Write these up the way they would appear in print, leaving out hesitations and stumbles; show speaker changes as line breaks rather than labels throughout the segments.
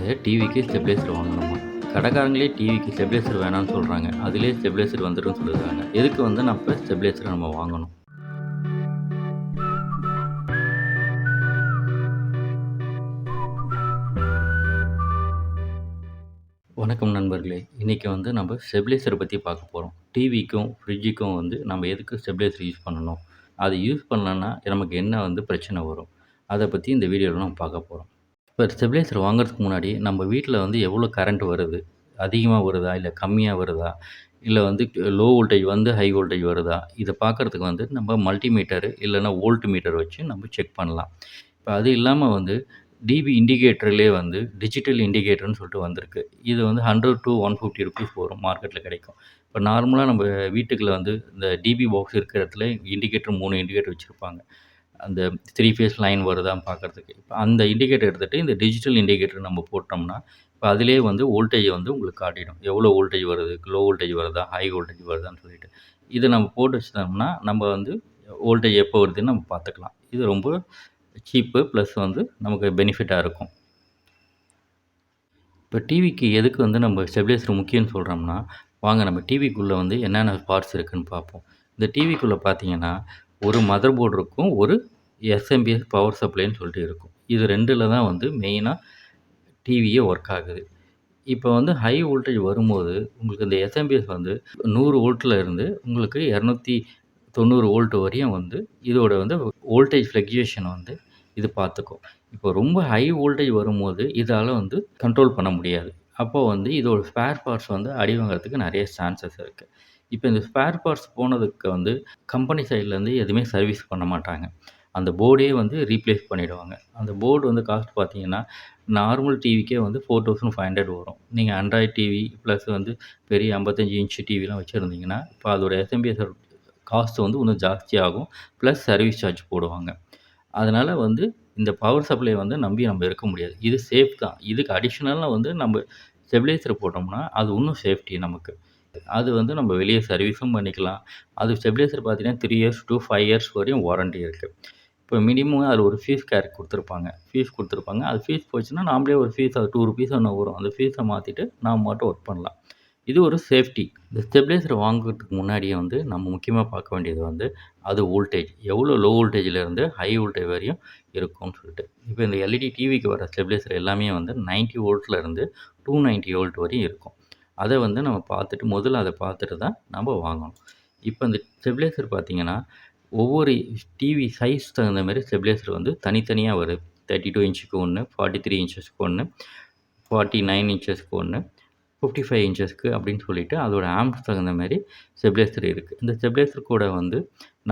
நீங்கள் டிவிக்கு ஸ்டெபிலைசர் வாங்கணுமா? கடைக்காரங்களே டிவிக்கு ஸ்டெபிலைசர் வேணான்னு சொல்கிறாங்க. அதிலேயே ஸ்டெபிலைசர் வந்துரும்னு சொல்லிடுறாங்க. எதுக்கு வந்து நம்ம ஸ்டெபிலைசர் நம்ம வாங்கணும்? வணக்கம் நண்பர்களே. இன்றைக்கி வந்து நம்ம ஸ்டெபிலைசரை பற்றி பார்க்க போகிறோம். டிவிக்கும் ஃப்ரிட்ஜுக்கும் வந்து நம்ம எதுக்கு ஸ்டெபிலைசர் யூஸ் பண்ணணும்? அது யூஸ் பண்ணலன்னா நமக்கு என்ன வந்து பிரச்சனை வரும்? அதை பற்றி இந்த வீடியோவில் நம்ம பார்க்க போகிறோம். இப்போ ஸ்டெபிலைசர் வாங்குறதுக்கு முன்னாடி நம்ம வீட்டில் வந்து எவ்வளோ கரண்ட் வருது? அதிகமாக வருதா? இல்லை கம்மியாக வருதா? இல்லை வந்து லோ வோல்டேஜ் வந்து ஹை வோல்டேஜ் வருதா? இதை பார்க்குறதுக்கு வந்து நம்ம மல்டிமீட்டர் இல்லைன்னா வோல்ட் மீட்டர் வச்சு நம்ம செக் பண்ணலாம். இப்போ அது இல்லாமல் வந்து டிபி இண்டிகேட்டர்லேயே வந்து டிஜிட்டல் இண்டிகேட்டர்னு சொல்லிட்டு வந்திருக்கு. இது வந்து 100 to 150 ரூபீஸ் வரும், மார்க்கெட்டில் கிடைக்கும். இப்போ நார்மலாக நம்ம வீட்டுக்குள்ள வந்து இந்த டிபி பாக்ஸ் இருக்கிற இடத்துல இண்டிகேட்டர் 3 இண்டிகேட்டர் வச்சுருப்பாங்க. அந்த 3 ஃபேஸ் லைன் வருதான்னு பார்க்குறதுக்கு. இப்ப அந்த இண்டிகேட்டர் எடுத்துட்டு இந்த டிஜிட்டல் இண்டிகேட்டர் நம்ம போட்டோம்னா, இப்ப அதிலேயே வந்து வோல்டேஜ வந்து உங்களுக்கு காட்டிடும். எவ்வளோ வோல்டேஜ் வருது, லோ வோல்டேஜ் வருதா, ஹை வோல்டேஜ் வருதான்னு சொல்லிட்டு. இத நம்ம போட்டு வச்சுட்டோம்னா, நம்ம வந்து வோல்டேஜ் எப்போ வருதுன்னு நம்ம பார்த்துக்கலாம். இது ரொம்ப சீப்பு ப்ளஸ் வந்து நமக்கு பெனிஃபிட்டா இருக்கும். இப்போ டிவிக்கு எதுக்கு வந்து நம்ம ஸ்டெபிலைசர் முக்கியம்னு சொல்கிறோம்னா, வாங்க நம்ம டிவிக்குள்ளே வந்து என்னென்ன பார்ட்ஸ் இருக்குன்னு பார்ப்போம். இந்த டிவிக்குள்ளே பார்த்தீங்கன்னா, ஒரு மதர் போர்டு இருக்கும். ஒரு எஸ்எம்பிஎஸ் பவர் சப்ளைன்னு சொல்லிட்டு இருக்கும். இது 2ல தான் வந்து மெயினா டிவியே ஒர்க் ஆகுது. இப்போ வந்து ஹை வோல்டேஜ் வரும்போது, உங்களுக்கு இந்த எஸ்எம்பிஎஸ் வந்து 100 வோல்ட்ல இருந்து உங்களுக்கு 290 வோல்ட் வரையும் வந்து இதோட வந்து வோல்டேஜ் ஃப்ளக்சுவேஷன் வந்து இது பார்த்துக்கும். இப்போ ரொம்ப ஹை வோல்டேஜ் வரும்போது, இதால வந்து கண்ட்ரோல் பண்ண முடியாது. அப்போ வந்து இதோட ஸ்பேர் பார்ட்ஸ் வந்து அடி வாங்குறதுக்கு நெறைய சான்சஸ் இருக்கு. இப்போ இந்த ஸ்பேர் பார்ட்ஸ் போனதுக்கு வந்து கம்பெனி சைட்லேருந்து எதுவுமே சர்வீஸ் பண்ண மாட்டாங்க. அந்த போர்டே வந்து ரீப்ளேஸ் பண்ணிடுவாங்க. அந்த போர்டு வந்து காஸ்ட் பார்த்தீங்கன்னா, நார்மல் டிவிக்கே வந்து 4500 வரும். நீங்க ஆண்ட்ராய்ட் டிவி ப்ளஸ் வந்து பெரிய 55 இன்ச் டிவிலாம் வச்சிருந்தீங்கன்னா, இப்போ அதோட எஸ்எம்பிஎஸ் காஸ்ட் வந்து இன்னும் ஜாஸ்தியாகும். ப்ளஸ் சர்வீஸ் சார்ஜ் போடுவாங்க. அதனால வந்து இந்த பவர் சப்ளை வந்து நம்பி நம்ம இருக்க முடியாது. இது சேஃப் தான். இதுக்கு அடிஷனலா வந்து நம்ம ஸ்டெபிலைசர் போட்டோம்னா, அது இன்னும் சேஃப்டி நமக்கு. அது வந்து நம்ம வெளிய சர்வீஸும் பண்ணிக்கலாம். அது ஸ்டெபிலைசர் பார்த்தீங்கன்னா 3 இயர்ஸ் டூ 5 இயர்ஸ் வரையும் வாரண்டி இருக்கு. இப்போ மினிமம் அதில ஒரு ஃபீஸ் கேர் குடுத்துருப்பாங்க. ஃபீஸ் குடுத்துருப்பாங்க. அது ஃபீஸ் போச்சுன்னா, நாமளே ஒரு ஃபீஸ் அது ₹2 என்னமோ வரும். அந்த ஃபீஸ மாத்திட்டு நாம பாட்டுக்கு ஒர்க் பண்ணலாம். இது ஒரு சேஃப்டி. இந்த ஸ்டெபிலைசர் வாங்குறதுக்கு முன்னாடியே வந்து நம்ம முக்கியமா பார்க்க வேண்டியது வந்து, அது வோல்டேஜ். எவ்வளோ லோ வோல்டேஜ்லேருந்து ஹை வோல்டேஜ் வரையும் இருக்கும்னு சொல்லிட்டு. இப்போ இந்த எல்இடி டிவிக்கு வர ஸ்டெபிலைசர் எல்லாமே வந்து 90 வோல்ட்லேருந்து 290 வோல்ட் வரையும் இருக்கும். அத வந்து நம்ம பார்த்துட்டு முதல்ல அத பார்த்துட்டு தான் நம்ம வாங்கணும். இப்போ இந்த ஸ்டெபிலைசர் பார்த்தீங்கன்னா, ஒவ்வொரு டிவி சைஸ் தகுந்த மாரி ஸ்டெபிலைசர் வந்து தனித்தனியா வருது. 32 இன்ச்சுக்கு ஒண்ணு, 43 இன்ச்சஸ்க்கு ஒண்ணு, 49 இன்ச்சஸ்க்கு ஒண்ணு, 55 இன்ச்சஸ்க்கு அப்படின்னு சொல்லிட்டு அதோட ஆம்ப்ஸ் தகுந்த மாரி ஸ்டெபிலைசர் இருக்கு. இந்த ஸ்டெபிலைசர் கூட வந்து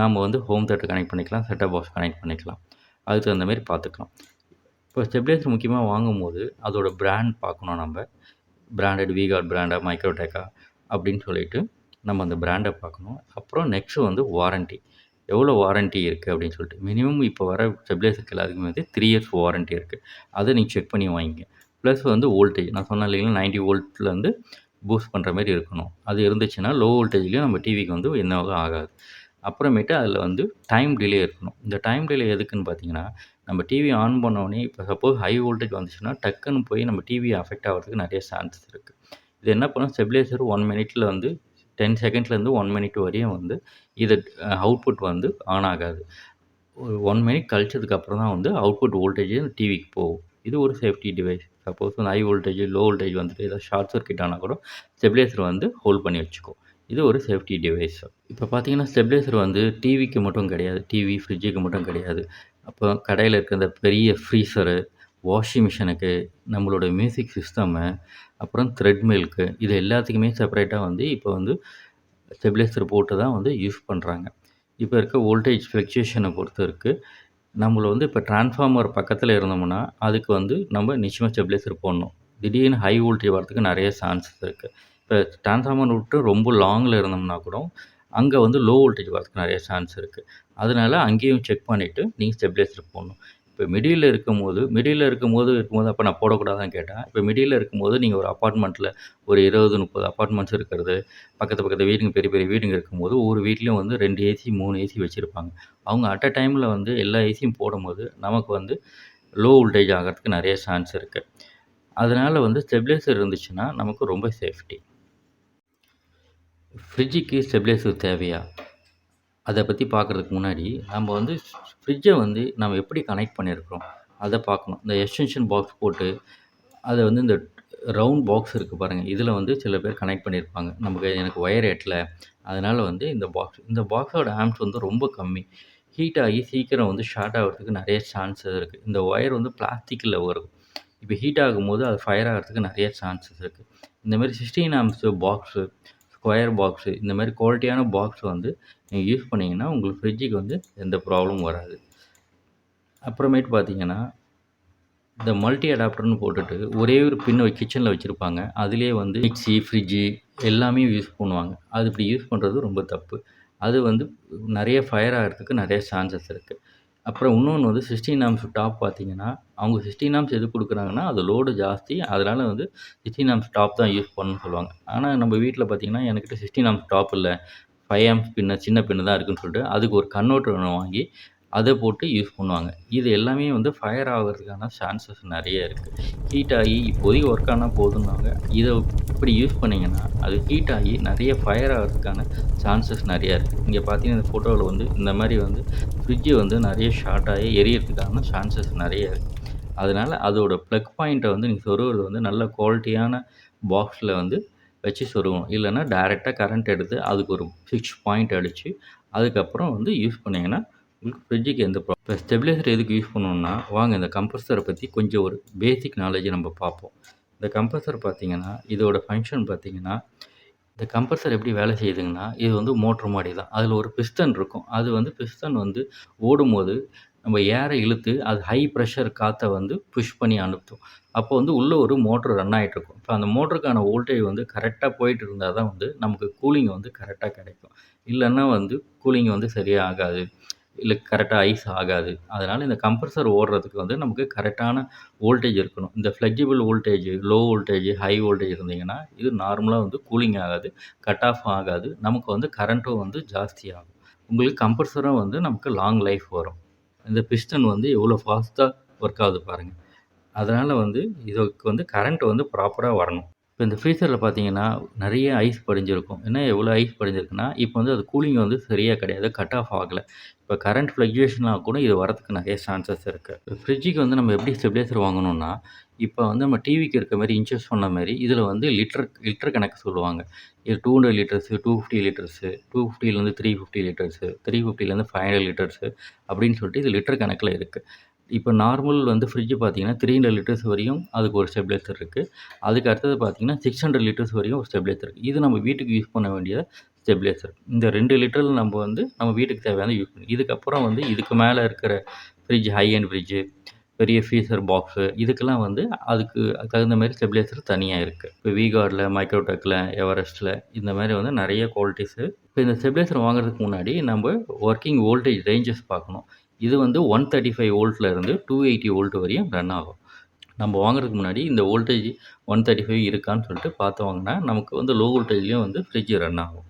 நாம வந்து ஹோம் தியேட்டர் கனெக்ட் பண்ணிக்கலாம், செட் டாப் பாக்ஸ் கனெக்ட் பண்ணிக்கலாம். அதுக்கு தகுந்த மாரி பார்த்துக்கலாம். இப்போ ஸ்டெபிலைசர் முக்கியமா வாங்கும்போது அதோட பிராண்ட் பார்க்கணும் நம்ப. பிராண்டட் வி-கார்ட் பிராண்டா, மைக்ரோடெக்கா அப்படின்னு சொல்லிட்டு நம்ம அந்த பிராண்ட பார்க்கணும். அப்புறம் நெக்ஸ்ட் வந்து வாரண்டி. எவ்வளோ வாரண்டி இருக்கு அப்படின்னு சொல்லிட்டு. மினிமம் இப்போ வர ஸ்டெபிலைசருக்கு எல்லாத்துக்குமே வந்து 3 இயர்ஸ் வாரண்டி இருக்கு. அத நீங்க செக் பண்ணி வாங்கிங்க. ப்ளஸ் வந்து வோல்டேஜ். நான் சொன்னேன் இல்லைங்களா 90 வோல்ட்லேருந்து பூஸ்ட் பண்ணுற மாரி இருக்கணும். அது இருந்துச்சுன்னா லோ வோல்டேஜ்லயும் நம்ம டிவிக்கு வந்து என்னவும் ஆகாது. அப்புறமேட்டு அதில வந்து டைம் டிலே இருக்கணும். இந்த டைம் டிலே எதுக்குன்னு பார்த்தீங்கன்னா, நம்ம டிவி ஆன் பண்ணோனே இப்போ சப்போஸ் ஹை வோல்டேஜ் வந்துச்சுன்னா, டக்குன்னு போய் நம்ம டிவி அஃபெக்ட் ஆகுறதுக்கு நெறைய சான்சஸ் இருக்கு. இது என்ன பண்ணும் ஸ்டெபிலைசர் 1 மினிட்ல வந்து 10 செகண்ட்லேருந்து 1 மினிட் வரையும் வந்து இது அவுட்புட் வந்து ஆன் ஆகாது. ஒரு 1 மினிட் கழிச்சதுக்கு அப்புறம் தான் வந்து அவுட்புட் வோல்டேஜ் டிவிக்கு போகும். இது ஒரு சேஃப்டி டிவைஸ். சப்போஸ் வந்து ஹை வோல்டேஜ், லோ வோல்டேஜ் வந்துட்டு ஏதாவது ஷார்ட் சர்க்யூட் ஆனா கூட ஸ்டெபிலைசர் வந்து ஹோல்ட் பண்ணி வச்சுக்கும். இது ஒரு சேஃப்டி டிவைஸ். இப்போ பார்த்தீங்கன்னா, ஸ்டெபிலைசர் வந்து டிவிக்கு மட்டும் கிடையாது. டிவி, ஃப்ரிட்ஜுக்கு மட்டும் கிடையாது. அப்போ கடையில இருக்க இந்த பெரிய ஃப்ரீசரு, வாஷிங் மிஷினுக்கு, நம்மளோட மியூசிக் சிஸ்டமு, அப்புறம் த்ரெட்மில்க்கு இது எல்லாத்துக்குமே செப்பரேட்டா வந்து இப்போ வந்து ஸ்டெபிலைசர் போட்டு தான் வந்து யூஸ் பண்றாங்க. இப்போ இருக்க வோல்டேஜ் ஃப்ளக்சுவேஷன பொறுத்து இருக்கு. நம்மள வந்து இப்போ டிரான்ஸ்ஃபார்மர் பக்கத்தில இருந்தோம்னா, அதுக்கு வந்து நம்ம நிச்சயமா ஸ்டெபிலைசர் போடணும். திடீர்னு ஹை வோல்டேஜ் வரதுக்கு நெறைய சான்சஸ் இருக்கு. இப்போ டிரான்ஸ்ஃபார்மர் விட்டு ரொம்ப லாங்ல இருந்தோம்னா கூட, அங்க வந்து லோ வோல்டேஜ் வரதுக்கு நெறைய சான்ஸ் இருக்கு. அதனால அங்கேயும் செக் பண்ணிட்டு நீங்க ஸ்டெபிலைசர் போடணும். இப்போ மிடில்ல இருக்கும்போது அப்ப நான் போடக்கூடாதான்னு கேட்டா, இப்போ மிடில்ல இருக்கும்போது நீங்க ஒரு அபார்ட்மெண்ட்ல ஒரு 20, 30 அபார்ட்மெண்ட்ஸ் இருக்கிறது, பக்கத்து வீடுங்க பெரிய பெரிய வீடுங்க இருக்கும்போது, ஒவ்வொரு வீட்லயும் வந்து 2 ஏசி, 3 ஏசி வச்சிருப்பாங்க. அவங்க அட் அ டைம்ல வந்து எல்லா ஏசியும் போடும்போது, நமக்கு வந்து லோ வோல்டேஜ் ஆகறதுக்கு நெறைய சான்ஸ் இருக்கு. அதனால வந்து ஸ்டெபிலைசர் இருந்துச்சுன்னா நமக்கு ரொம்ப சேஃப்டி. ஃப்ரிட்ஜுக்கு ஸ்டெபிலைசர் தேவையா? அத பத்தி பார்க்குறதுக்கு முன்னாடி, நம்ம வந்து ஃப்ரிட்ஜ வந்து நம்ம எப்படி கனெக்ட் பண்ணியிருக்கிறோம், அத பார்க்கணும். இந்த எக்ஸ்டென்ஷன் பாக்ஸ் போட்டு, அத வந்து இந்த ரவுண்ட் பாக்ஸ் இருக்கு பாருங்க, இதில வந்து சில பேர் கனெக்ட் பண்ணியிருப்பாங்க. எனக்கு ஒயர் எட்டல. அதனால வந்து இந்த பாக்ஸோட ஆம்ப்ஸ் வந்து ரொம்ப கம்மி. ஹீட் ஆகி சீக்கிரம் வந்து ஷார்ட் ஆகுறதுக்கு நெறைய சான்சஸ் இருக்கு. இந்த ஒயர் வந்து பிளாஸ்டிக்ல வரும். இப்ப ஹீட் ஆகும்போது அது ஃபயர் ஆகுறதுக்கு நெறைய சான்சஸ் இருக்கு. இந்த மாரி 16 ஆம்ப்ஸ் பாக்ஸு, ஸ்கொயர் பாக்ஸு இந்த மாரி குவாலிட்டியான பாக்ஸ் வந்து நீங்க யூஸ் பண்ணீங்கன்னா, உங்களுக்கு ஃப்ரிட்ஜுக்கு வந்து எந்த ப்ராப்ளமும் வராது. அப்புறமேட்டு பார்த்தீங்கன்னா, இந்த மல்டி அடாப்டர்ன்னு போட்டுட்டு ஒரே ஒரு பின் கிச்சன்ல வச்சிருப்பாங்க. அதிலேயே வந்து மிக்ஸி, ஃப்ரிட்ஜு எல்லாமே யூஸ் பண்ணுவாங்க. அது இப்படி யூஸ் பண்றது ரொம்ப தப்பு. அது வந்து நெறைய ஃபயர் ஆகுறதுக்கு நெறைய சான்சஸ் இருக்கு. அப்புறம் இன்னொன்னு வந்து 16 ஆம்ப்ஸ் டாப் பார்த்தீங்கன்னா, அவங்க 16 ஆம்ப்ஸ் எதுக்கு குடுக்குறாங்கன்னா, அது லோடு ஜாஸ்தி. அதனால வந்து 16 ஆம்ப்ஸ் டாப் தான் யூஸ் பண்ணணும்னு சொல்லுவாங்க. ஆனா நம்ம வீட்ல பார்த்தீங்கன்னா, எனக்கிட்ட 16 ஆம்ப்ஸ் டாப் இல்ல. 5 ஆம்ப்ஸ் பின்னு, சின்ன பின்னு தான் இருக்குன்னு சொல்லிட்டு, அதுக்கு ஒரு கன்வெர்ட்டர் ஒண்ணு வாங்கி, அத போட்டு யூஸ் பண்ணுவாங்க. இது எல்லாமே வந்து ஃபயர் ஆகுறதுக்கான சான்சஸ் நெறைய இருக்கு. ஹீட் ஆகி இப்போதைக்கு ஒர்க் ஆனா போதும்னாங்க. இத இப்படி யூஸ் பண்ணீங்கன்னா, அது ஹீட் ஆகி நெறைய ஃபயர் ஆகுறதுக்கான சான்சஸ் நெறைய இருக்கு. இங்க பார்த்தீங்கன்னா, இந்த ஃபோட்டோல வந்து இந்த மாரி வந்து ஃப்ரிட்ஜ் வந்து நெறைய ஷார்ட் ஆகி எரியறதுக்கான சான்சஸ் நெறைய இருக்கு. அதனால அதோட ப்ளக் பாயிண்ட்ட வந்து நீங்க சொருகுறது வந்து நல்ல குவாலிட்டியான பாக்ஸ்ல வந்து வச்சு சொருகணும். இல்லன்னா டைரக்ட்டா கரண்ட் எடுத்து அதுக்கு ஒரு ஃபிக்ஸ் பாயிண்ட் அடிச்சு, அதுக்கப்புறம் வந்து யூஸ் பண்ணீங்கன்னா, உங்களுக்கு ஃப்ரிட்ஜுக்கு எந்த இப்ப ஸ்டெபிலைசர் எதுக்கு யூஸ் பண்ணணும்னா, வாங்க இந்த கம்ப்ரசர பத்தி கொஞ்சம் ஒரு பேசிக் நாலேட்ஜ நம்ம பார்ப்போம். இந்த கம்ப்ரசர் பார்த்தீங்கன்னா, இதோட ஃபங்ஷன் பார்த்தீங்கன்னா, இந்த கம்ப்ரசர் எப்படி வேலை செய்யுதுங்கன்னா, இது வந்து மோட்டர் மாரி தான். அதில ஒரு பிஸ்டன் இருக்கும். அது வந்து பிஸ்டன் வந்து ஓடும்போது, நம்ம ஏர இழுத்து அது ஹை பிரஷர் காத்த வந்து புஷ் பண்ணி அனுப்பும். அப்போ வந்து உள்ள ஒரு மோட்டர் ரன் ஆயிட்டுருக்கும். இப்ப அந்த மோட்டருக்கான வோல்டேஜ் வந்து கரெக்ட்டா போயிட்டு இருந்தா தான் வந்து நமக்கு கூலிங் வந்து கரெக்ட்டா கிடைக்கும். இல்லன்னா வந்து கூலிங் வந்து சரியா ஆகாது. இல்ல கரெக்ட்டா ஐஸ் ஆகாது. அதனால இந்த கம்ப்ரசர் ஓடுறதுக்கு வந்து நமக்கு கரெக்ட்டான வோல்டேஜ் இருக்கணும். இந்த flexible voltage, low voltage, high voltage இருந்தீங்கன்னா, இது நார்மலா வந்து கூலிங் ஆகாது. கட் ஆஃப் ஆகாது. நமக்கு வந்து கரண்ட்டும் வந்து ஜாஸ்தி ஆகும். உங்களுக்கு கம்ப்ரசரும் வந்து நமக்கு லாங் லைஃப் வரும். இந்த பிஸ்டன் வந்து எவ்வளோ ஃபாஸ்ட்டா ஒர்க் ஆகுது பாருங்க. அதனால வந்து இதுக்கு வந்து கரண்ட் வந்து ப்ராப்பரா வரணும். இப்ப இந்த ஃப்ரீசர்ல பார்த்தீங்கன்னா, நெறைய ஐஸ் படிஞ்சிருக்கும். என்ன எவ்வளோ ஐஸ் படிஞ்சிருக்குன்னா, இப்போ வந்து அது கூலிங் வந்து சரியா கிடையாது. கட் ஆஃப் ஆகல. இப்ப கரண்ட் ஃப்ளக்சுவேஷனா கூட இது வரதுக்கு நெறைய சான்சஸ் இருக்கு. ஃப்ரிட்ஜுக்கு வந்து நம்ம எப்படி ஸ்டெபிலைசர் வாங்கணும்னா, இப்ப வந்து நம்ம டிவிக்கு இருக்க மாரி இன்ச்சஸ் சொன்ன மாரி, இதில வந்து லிட்டர் லிட்டர் கணக்கு சொல்லுவாங்க. இது 200 லிட்டர்ஸு, 250 லிட்டர்ஸு, 250லேருந்து 350 லிட்டர்ஸு, 350லேருந்து 500 லிட்டர்ஸு அப்படின்னு சொல்லிட்டு இது லிட்டர் கணக்குல இருக்கு. இப்ப நார்மல் வந்து ஃப்ரிட்ஜ் பார்த்தீங்கன்னா, 300 லிட்டர்ஸ் வரையும் அதுக்கு ஒரு ஸ்டெபிலைசர் இருக்கு. அதுக்கு அடுத்தது பார்த்தீங்கன்னா, 600 லிட்டர்ஸ் வரையும் ஒரு ஸ்டெபிலைசர் இருக்கு. இது நம்ம வீட்டுக்கு யூஸ் பண்ண வேண்டிய ஸ்டெபிலைசர். இந்த 2 லிட்டர்ல நம்ம வந்து நம்ம வீட்டுக்கு தேவையானத யூஸ் பண்ணி இதுக்கப்புறம் வந்து இதுக்கு மேல இருக்கிற ஃப்ரிட்ஜ், ஹை எண்ட் ஃப்ரிட்ஜ், பெரிய ஃப்ரீசர் பாக்ஸு இதுக்கெல்லாம் வந்து அதுக்கு தகுந்த மாரி ஸ்டெபிலைசர் தனியா இருக்கு. இப்போ V-Guardல, Microtekல, எவரெஸ்ட்ல இந்த மாரி வந்து நெறைய குவாலிட்டீஸு. இப்போ இந்த ஸ்டெபிலைசர் வாங்குறதுக்கு முன்னாடி நம்ப ஒர்க்கிங் வோல்டேஜ் ரேஞ்சஸ் பார்க்கணும். இது வந்து 135 வோல்ட்ல இருந்து 280 வோல்ட் வரையும் ரன் ஆகும். நம்ம வாங்குறதுக்கு முன்னாடி இந்த வோல்டேஜ் 135 இருக்கான்னு சொல்லிட்டு பார்த்து வாங்குனா, நமக்கு வந்து லோ வோல்டேஜ்லயும் வந்து ஃப்ரிட்ஜ் ரன் ஆகும்.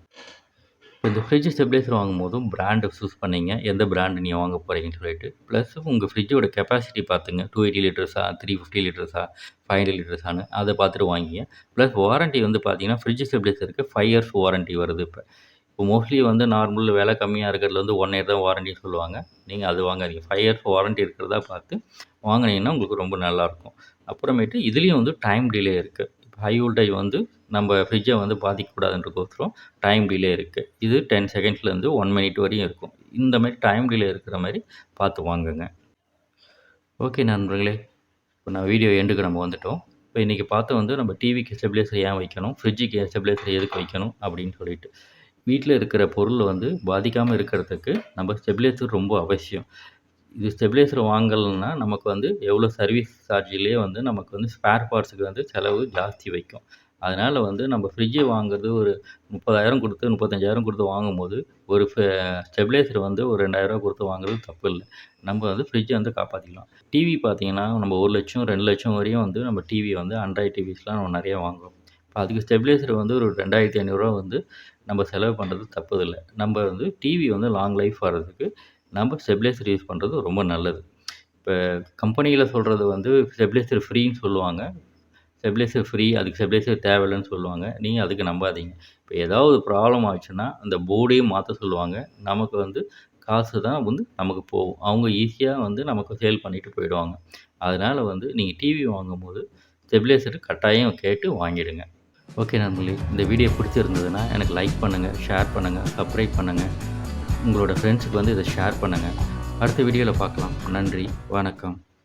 இப்ப இந்த ஃப்ரிட்ஜ் ஸ்டெபிலைசர் வாங்கும்போதும் பிராண்ட் சூஸ் பண்ணீங்க. எந்த பிராண்ட் நீங்க வாங்க போறீங்கன்னு சொல்லிட்டு. பிளஸ் உங்க ஃப்ரிட்ஜோட கெப்பாசிட்டி பார்த்துங்க. 280 லிட்டர்ஸா, 350 லிட்டர்ஸா, 500 லிட்டர்ஸான்னு அத பார்த்துட்டு வாங்கிங்க. பிளஸ் வாரண்டி வந்து பார்த்தீங்கன்னா, ஃப்ரிட்ஜ் ஸ்டெபிலைசருக்கு 5 இயர்ஸ் வாரண்டி வருது இப்ப. இப்போ மோஸ்ட்லி வந்து நார்மல் விலை கம்மியா இருக்கிறதுல வந்து 1 இயர் தான் வாரண்டின்னு சொல்லுவாங்க. நீங்க அது வாங்காதீங்க. 5 இயர்ஸ் வாரண்டி இருக்கிறதா பார்த்து வாங்குனீங்கன்னா, உங்களுக்கு ரொம்ப நல்லாயிருக்கும். அப்புறமேட்டு இதுலயும் வந்து டைம் டிலே இருக்கு. இப்ப ஹை வோல்டேஜ் வந்து நம்ம ஃப்ரிட்ஜ வந்து பாதிக்கக்கூடாதுன்றதுக்கோசரம் டைம் டிலே இருக்கு. இது 10 செகண்ட்ஸ்லேருந்து 1 மினிட் வரையும் இருக்கும். இந்த மாரி டைம் டிலே இருக்கிற மாரி பார்த்து வாங்குங்க. ஓகே நண்பர்களே. இப்போ நான் வீடியோ எண்டுக்கு நம்ம வந்துட்டோம். இப்போ இன்னைக்கு பார்த்து வந்து நம்ம டிவிக்கு ஸ்டெபிலைசர் ஏன் வைக்கணும்? ஃப்ரிட்ஜுக்கு ஸ்டெபிலைசர் எதுக்கு வைக்கணும்? அப்படின்னு சொல்லிட்டு. வீட்ல இருக்கிற பொருள் வந்து பாதிக்காம இருக்கிறதுக்கு நம்ம ஸ்டெபிலைசர் ரொம்ப அவசியம். இது ஸ்டெபிலைசர் வாங்கலன்னா, நமக்கு வந்து எவ்வளோ சர்வீஸ் சார்ஜ்லயே வந்து நமக்கு வந்து ஸ்பேர் பார்ட்ஸுக்கு வந்து செலவு ஜாஸ்தி வைக்கும். அதனால வந்து நம்ம ஃப்ரிட்ஜ் வாங்குறது ஒரு 30,000 குடுத்து, 35,000 குடுத்து வாங்கும்போது, ஒரு ஸ்டெபிலைசர் வந்து ஒரு ரூ. 2,000 குடுத்து வாங்குறது தப்பில்ல. நம்ம வந்து ஃப்ரிட்ஜ வந்து காப்பாத்திக்கலாம். டிவி பார்த்தீங்கன்னா, நம்ம 1,00,000 2,00,000 வரையும் வந்து நம்ம டிவி வந்து ஆண்ட்ராய்ட் டிவிஸ்லாம் நம்ம நெறைய வாங்குறோம். இப்ப அதுக்கு ஸ்டெபிலைசர் வந்து ஒரு ரூ. 2,500 வந்து நம்ம செலவு பண்றது தப்புதில்ல. நம்ம வந்து டிவி வந்து லாங் லைஃப் வர்றதுக்கு நம்ம ஸ்டெபிலைசர் யூஸ் பண்றது ரொம்ப நல்லது. இப்ப கம்பெனியில சொல்றது வந்து ஸ்டெபிலைசர் ஃப்ரீன்னு சொல்லுவாங்க. ஸ்டெபிலைசர் ஃப்ரீ, அதுக்கு ஸ்டெபிலைசர் தேவையில்லன்னு சொல்லுவாங்க. நீங்க அதுக்கு நம்பாதீங்க. இப்ப ஏதாவது ப்ராப்ளம் ஆச்சுன்னா, அந்த போர்டையும் மாத்த சொல்லுவாங்க. நமக்கு வந்து காசு தான் வந்து நமக்கு போகும். அவங்க ஈஸியா வந்து நமக்கு சேல் பண்ணிட்டு போயிடுவாங்க. அதனால வந்து நீங்க டிவி வாங்கும்போது ஸ்டெபிலைசர் கட்டாயம் கேட்டு வாங்கிடுங்க. ஓகே நண்பர்களே, இந்த வீடியோ பிடிச்சிருந்ததுன்னா எனக்கு லைக் பண்ணுங்க, ஷேர் பண்ணுங்க, சப்ஸ்கிரைப் பண்ணுங்க. உங்களோட ஃப்ரெண்ட்ஸுக்கு வந்து இத ஷேர் பண்ணுங்க. அடுத்த வீடியோல பார்க்கலாம். நன்றி, வணக்கம்.